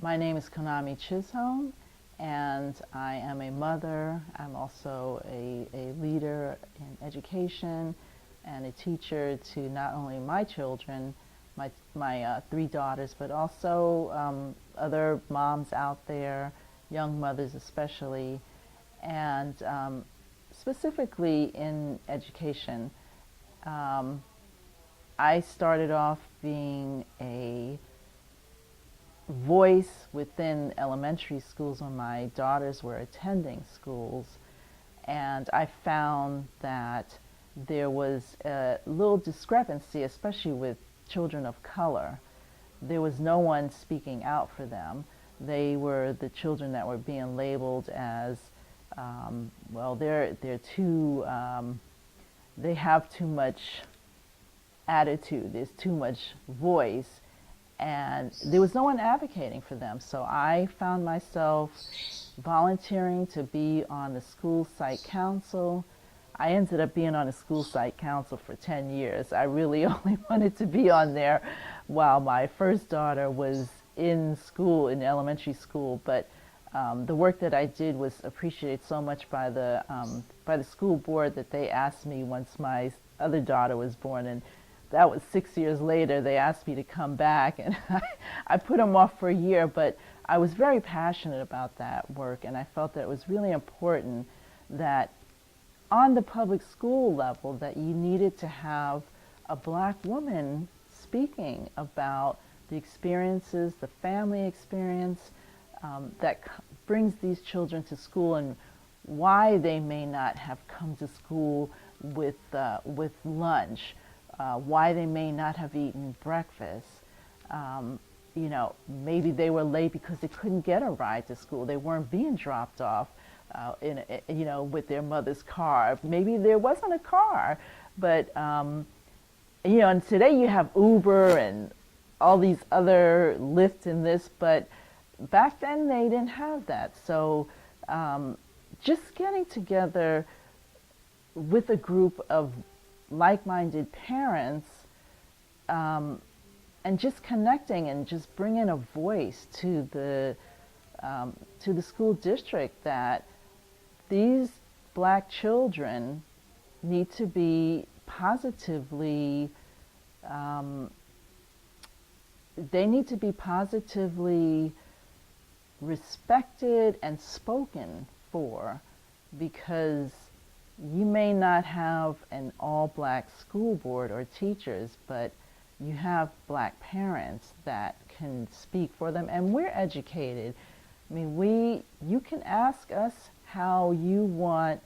My name is Konami Chisholm, and I am a mother. I'm also a leader in education and a teacher to not only my children, my three daughters, but also other moms out there, young mothers especially, and specifically in education. Um, I started off being a voice within elementary schools when my daughters were attending schools, and I found that there was a little discrepancy, especially with children of color. There was no one speaking out for them. They were the children that were being labeled as, well, they're too, they have too much attitude, there's too much voice, and there was no one advocating for them. So I found myself volunteering to be on the school site council. I ended up being on the school site council for 10 years. I really only wanted to be on there while my first daughter was in school, in elementary school, but the work that I did was appreciated so much by the school board that they asked me once my other daughter was born, and that was 6 years later. They asked me to come back, and I put them off for a year, but I was very passionate about that work, and I felt that it was really important that on the public school level that you needed to have a black woman speaking about the experiences, the family experience that brings these children to school, and why they may not have come to school with lunch, why they may not have eaten breakfast. You know, maybe they were late because they couldn't get a ride to school. They weren't being dropped off you know, with their mother's car. Maybe there wasn't a car, but you know, and today you have Uber and all these other Lyft and this, but back then they didn't have that. So just getting together with a group of like-minded parents and just connecting and just bringing a voice to the school district that these black children need to be positively they need to be positively respected and spoken for, because you may not have an all-black school board or teachers, but you have black parents that can speak for them, and we're educated. I mean, you can ask us how you want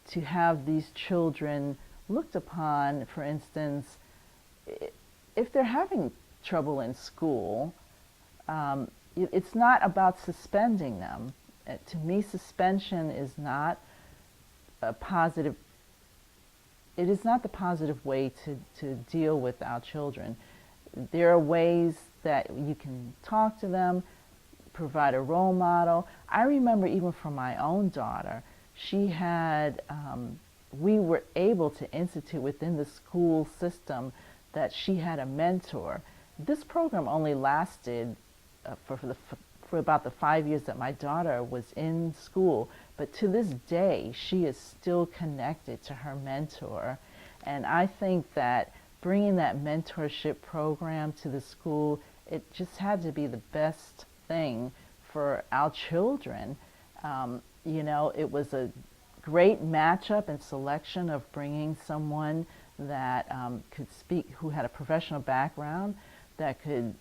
to have these children looked upon. For instance, if they're having trouble in school, it's not about suspending them. To me, suspension is not a positive, it is not the positive way to deal with our children. There are ways that you can talk to them, provide a role model. I remember even for my own daughter, she had, we were able to institute within the school system that she had a mentor. This program only lasted for about the 5 years that my daughter was in school, but to this day she is still connected to her mentor. And I think that bringing that mentorship program to the school, it just had to be the best thing for our children. You know, it was a great matchup and selection of bringing someone that could speak, who had a professional background, that could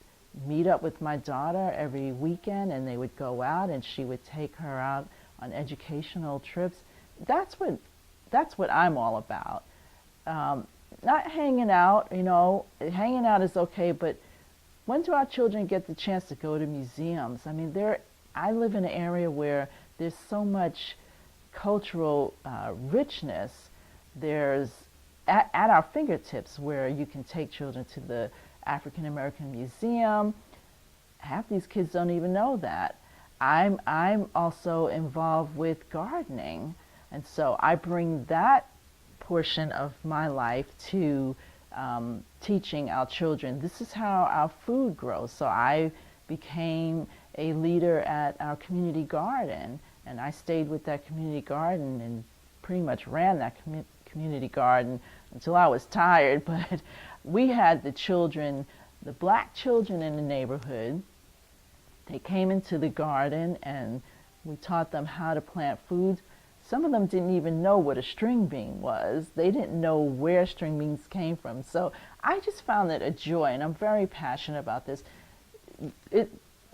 meet up with my daughter every weekend, and they would go out and she would take her out on educational trips. That's what I'm all about. Not hanging out, you know, hanging out is okay, but when do our children get the chance to go to museums? I mean, I live in an area where there's so much cultural richness. There's at our fingertips where you can take children to the African American Museum. Half these kids don't even know that. I'm also involved with gardening, and so I bring that portion of my life to teaching our children. This is how our food grows. So I became a leader at our community garden, and I stayed with that community garden and pretty much ran that community garden until I was tired. But we had the children, the black children in the neighborhood. They came into the garden and we taught them how to plant foods. Some of them didn't even know what a string bean was. They didn't know where string beans came from. So I just found it a joy, and I'm very passionate about this.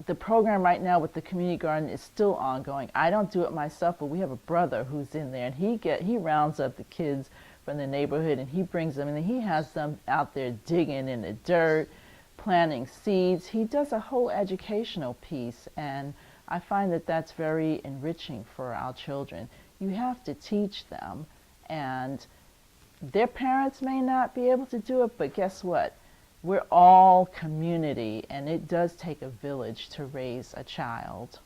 The program right now with the community garden is still ongoing. I don't do it myself, but we have a brother who's in there, and he rounds up the kids from the neighborhood and he brings them, and he has them out there digging in the dirt, planting seeds. He does a whole educational piece, and I find that that's very enriching for our children. You have to teach them, and their parents may not be able to do it, but guess what? We're all community, and it does take a village to raise a child.